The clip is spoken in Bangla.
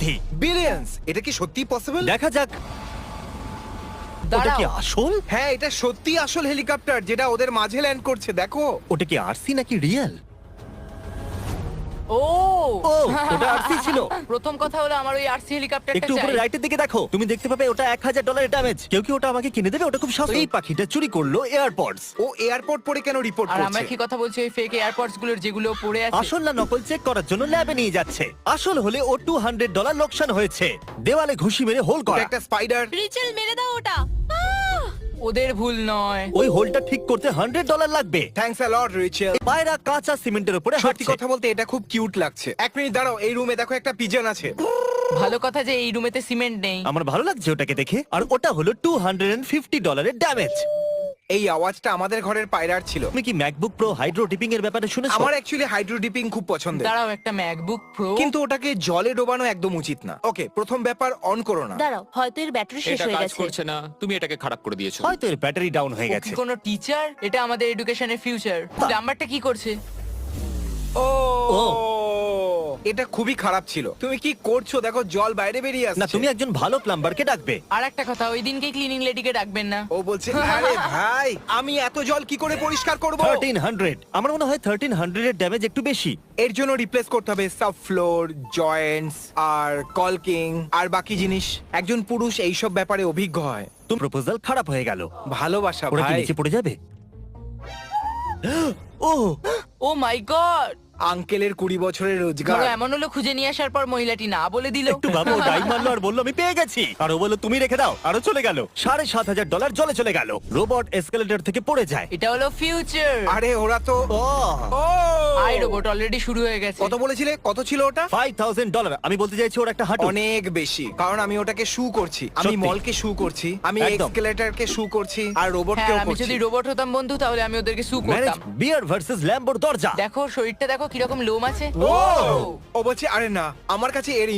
অবধি। বিলিয়ন্স! এটা কি সত্যি পসিবল? দেখা যাক। ওটা কি দাঁড়াও। আসল? হ্যাঁ, এটা সত্যি আসল হেলিকপ্টার যেটা ওদের মাঝে ল্যান্ড করছে, দেখো। ওটা কি আরসি নাকি রিয়েল? ও ও, ওটা আরসি ছিল। প্রথম কথা হলো আমার ওই আরসি হেলিকপ্টারটা একটু উপরে চাই। রাইটের দিকে দেখো, তুমি দেখতে পাবে ওটা $1000 ড্যামেজ। কেউ কি ওটা আমাকে কিনে দেবে? ওটা খুব সস্তা। এই পাখিটা চুরি করলো এয়ারপডস। ও এয়ারপোর্ট পরে কেন রিপোর্ট আর আমরা করছে? কি কথা বলছি ওই ফেক এয়ারপডস গুলোর যেগুলো পড়ে আছে? আসল না নকল চেক করার জন্য ল্যাবে নিয়ে যাচ্ছে। আসল হলে ও $200 লোকসান হয়েছে। দেওয়ালে ঘুষি মেরে হোল এটা করা। একটা স্পাইডার। রিচেল মেরে দাও ওটা। ওদের ভুল নয়। ওই হোলটা ঠিক করতে $100 লাগবে। Thanks a lot Rietschel. পায়রা কাঁচা সিমেন্টের উপরে সত্যি হাঁটছে। কথা বলতে এটা খুব কিউট লাগছে। এক মিনিট দাঁড়াও, এই রুমে দেখো একটা পিজন আছে। ভালো কথা যে এই রুমেতে সিমেন্ট নেই। আমার ভালো লাগছে ওটাকে দেখে। আর ওটা হলো $250 ড্যামেজ। এই আওয়াজটা আমাদের ঘরের পায়রার ছিল। তুমি কি ম্যাকবুক প্রো হাইড্রো টিপিং এর ব্যাপারে শুনেছো? আমার অ্যাকচুয়ালি হাইড্রো ডিপিং খুব পছন্দের, দাঁড়াও, একটা ম্যাকবুক প্রো? কিন্তু ওটাকে জলে ডোবানো একদম উচিত না। ওকে, প্রথম ব্যাপার, অন করো না। দাঁড়াও, হয়তো এর ব্যাটারি শেষ এটা হয়ে কাজ গেছে। করছে না, তুমি এটাকে খারাপ করে দিয়েছো। হয়তো এর ব্যাটারি ডাউন হয়ে ও কি গেছে। কোনো টিচার? এটা আমাদের এডুকেশনের ফিউচার। নাম্বারটা কি করছে? ও ও। এটা খুবই খারাপ ছিল। তুমি কি করছো? দেখো জল বাইরে বেরিয়ে না, আসছে। তুমি একজন ভালো প্লাম্বারকে ডাকবে। আর একটা কথা, ওই দিনকে ক্লিনিং লেডিকে ডাকবেন না। ও বলছে, আরে ভাই, আমি এত জল কি করে পরিষ্কার করব? 1300। আমার মনে হয় 1300 এর ড্যামেজ একটু বেশি। এর জন্য রিপ্লেস করতে হবে সাব ফ্লোর, জয়েন্টস আর কলকিং আর বাকি জিনিস। একজন পুরুষ এইসব ব্যাপারে অভিজ্ঞ হয়। তোমার প্রপোজাল খারাপ হয়ে গেল। ভালোবাসা ওরা কি ভাই। নিচে পড়ে যাবে? ও, ও মাই গড! আঙ্কেলের 20 বছরের রোজগার। ধরো এমন হলো খুঁজে নিয়ে আসার পর মহিলাটি না বলে দিল। একটু ভাবো, ও ডাইভ মারলো আর বললো আমি পেয়ে গেছি। আর ও বললো তুমি রেখে দাও। আরো চলে গেল। $7500 জলে চলে গেল। রোবট এসকেলেটর থেকে পড়ে যায়। এটা হলো ফিউচার। আরে ওরা তো ও, ও আই রোবট অলরেডি শুরু হয়ে গেছে। কত বলেছিলে? কত ছিল ওটা? $5000। আমি বলতে চাইছি ওর একটা হাঁটু। অনেক বেশি, কারণ আমি ওটাকে শু করছি, আমি সত্যি? মলকে শু করছি, আমি একদম। এক্সকেলেটরকে শু করছি আর হ্যাঁ, রোবটকেও আমি করছি। যদি রোবট হতাম বন্ধু, তাহলে আমি ওদেরকে সু ম্যারেজ করতাম। বিয়ার ভার্সেস ল্যাম্বোর দরজা। দেখো শরীরটা দেখো কিরকম লোম আছে। ও ও বলছে, আরে না, আমার কাছে এর